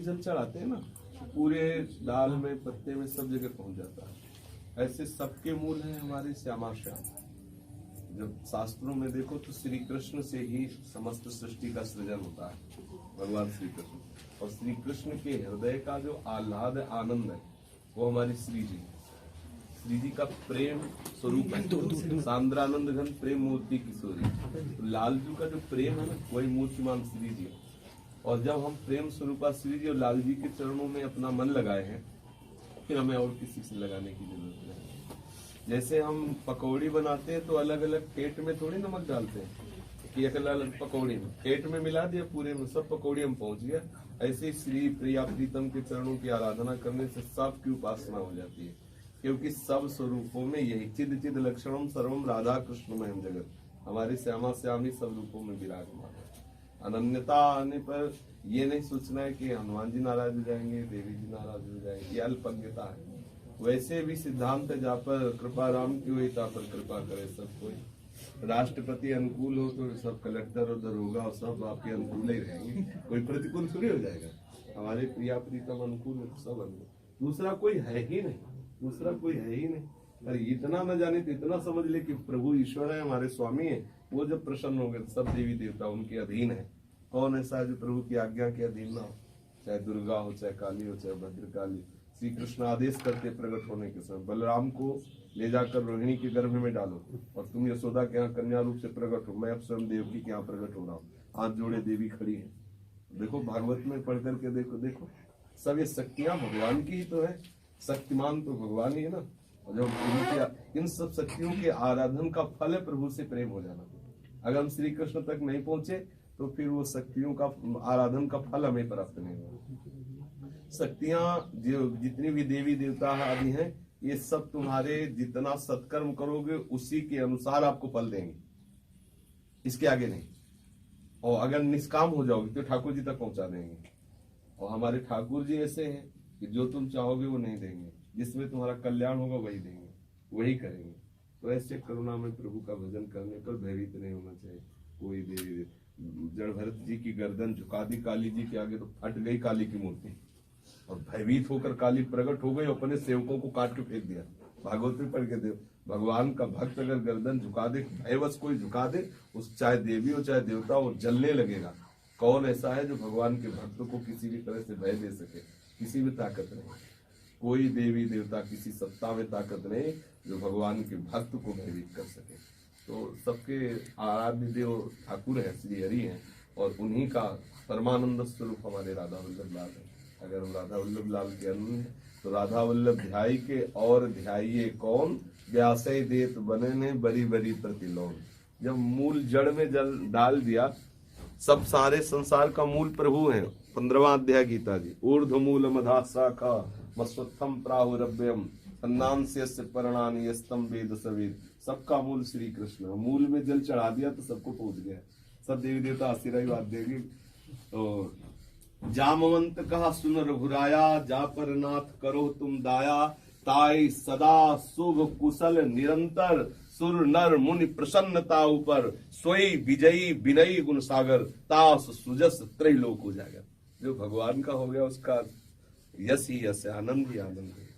जल चढ़ाते हैं ना, पूरे दाल में, पत्ते में, सब जगह पहुंच जाता है। ऐसे सबके मूल है हमारे श्यामा श्याम। जब शास्त्रों में देखो तो श्री कृष्ण से ही समस्त सृष्टि का सृजन होता है, भगवान श्री कृष्ण। और श्री कृष्ण के हृदय का जो आह्लाद आनंद है वो हमारी श्री जी, श्री जी का प्रेम स्वरूप है। सांद्रानंद घन प्रेम मूर्ति किशोरी, तो लाल जी का जो प्रेम है ना, वही मूर्तिमान श्री जी। और जब हम प्रेम स्वरूपा श्री जी और लाल जी के चरणों में अपना मन लगाए हैं, फिर हमें और किसी से लगाने की जरूरत नहीं। जैसे हम पकौड़ी बनाते हैं तो अलग अलग पेट में थोड़ी नमक डालते हैं कि एक अलग पकौड़ी में पेट में मिला दिया, पूरे में सब पकौड़ी हम पहुंच गया। ऐसे ही श्री प्रिया प्रीतम के चरणों की आराधना करने से सबकी उपासना हो जाती है, क्योंकि सब स्वरूपों में यही चिद चिद लक्षणम सर्वम राधा कृष्णमयम जगत, हमारे श्यामा श्यामी सब रूपों में विराजमान है। अनन्यता आने पर ये नहीं सोचना है कि हनुमान जी नाराज हो जाएंगे, देवी जी नाराज हो जाएंगे, ये अल्पज्ञता है। वैसे भी सिद्धांत है, जहाँ पर कृपा राम की हुई ता पर कृपा करे सब कोई। राष्ट्रपति अनुकूल हो तो सब कलेक्टर और दरोगा और सब आपके अनुकूल ही रहेंगे, कोई प्रतिकूल थोड़ी हो जाएगा। हमारे प्रिया प्रीतम अनुकूल है तो सब अनुकूल, दूसरा कोई है ही नहीं, दूसरा कोई है ही नहीं। अरे इतना न जाने तो इतना समझ ले कि प्रभु ईश्वर है, हमारे स्वामी है। वो जब प्रसन्न हो गए सब देवी देवता उनके अधीन है। कौन ऐसा है जो प्रभु की आज्ञा के अधीन ना हो? चाहे दुर्गा हो, चाहे काली हो, चाहे भद्रकाली। श्री कृष्ण आदेश करते प्रकट होने के समय, बलराम को ले जाकर रोहिणी के गर्भ में डालो और तुम यशोदा के यहाँ कन्या रूप से प्रकट हो, मैं अब स्वयं देवकी के यहाँ प्रकट हो रहा हूँ। हाथ जोड़े देवी खड़ी है। देखो भागवत में पढ़ करके देखो, देखो सब ये शक्तियां भगवान की ही तो है। शक्तिमान तो भगवान ही है ना। और जब इन सब शक्तियों के आराधन का फल है प्रभु से प्रेम हो जाना। अगर हम श्री कृष्ण तक नहीं पहुंचे तो फिर वो शक्तियों का आराधन का फल हमें प्राप्त नहीं होगा। शक्तियां जो जितनी भी देवी देवता आदि हैं, ये सब तुम्हारे जितना सत्कर्म करोगे उसी के अनुसार आपको फल देंगे, इसके आगे नहीं। और अगर निष्काम हो जाओगे तो ठाकुर जी तक पहुंचा देंगे। और हमारे ठाकुर जी ऐसे हैं कि जो तुम चाहोगे वो नहीं देंगे, जिसमें तुम्हारा कल्याण होगा वही देंगे, वही करेंगे। तो ऐसे करुणा में प्रभु का भजन करने पर भयभीत नहीं होना चाहिए कोई देवी। जड़ भरत जी की गर्दन झुका दी काली जी के आगे तो फट गई काली की मूर्ति, और भयभीत होकर काली प्रकट हो गई, अपने सेवकों को काट के फेंक दिया। भागवत में पढ़ के दे, भगवान का भक्त अगर गर्दन झुका दे, भयवश कोई झुका दे, उस चाहे देवी हो चाहे देवता हो, जलने लगेगा। कौन ऐसा है जो भगवान के भक्तों को किसी भी तरह से भय दे सके? किसी में ताकत नहीं, कोई देवी देवता किसी सत्ता में ताकत नहीं जो भगवान के भक्त को भयभीत कर सके। तो सबके आराध्य देव ठाकुर है, श्री हरि हैं, और उन्हीं का परमानंद स्वरूप हमारे राधा वल्लभ लाल है। अगर हम राधा वल्लभ लाल के अनंत तो राधा वल्लभ ध्याई के और ध्याइये कौन, व्यासय देत बने ने बरी बरी प्रतिलोम। जब मूल जड़ में जल डाल दिया, सब सारे संसार का मूल प्रभु है। 15वां अध्याय गीता जी, ऊर्ध्व मूल मधा शाखा मस्वत्थम प्राहुरभ्यम अन्नांस्य पर्णानि यस्तम वेद सवेद। सबका मूल श्री कृष्ण। मूल में जल चढ़ा दिया तो सबको पहुंच गया। सब देवी देवता आशीर्वाद देगी। तो जामवंत कहा सुन रघुराया, जा पर नाथ करो तुम दाया। ताई सदा शुभ कुशल निरंतर, सुर नर मुनि प्रसन्नता ऊपर। सोई विजयी विनयी गुण सागर, तास सुजस त्रैलोक उजागर। जो भगवान का हो गया उसका यश ही यश है, आनंद ही आनंद है।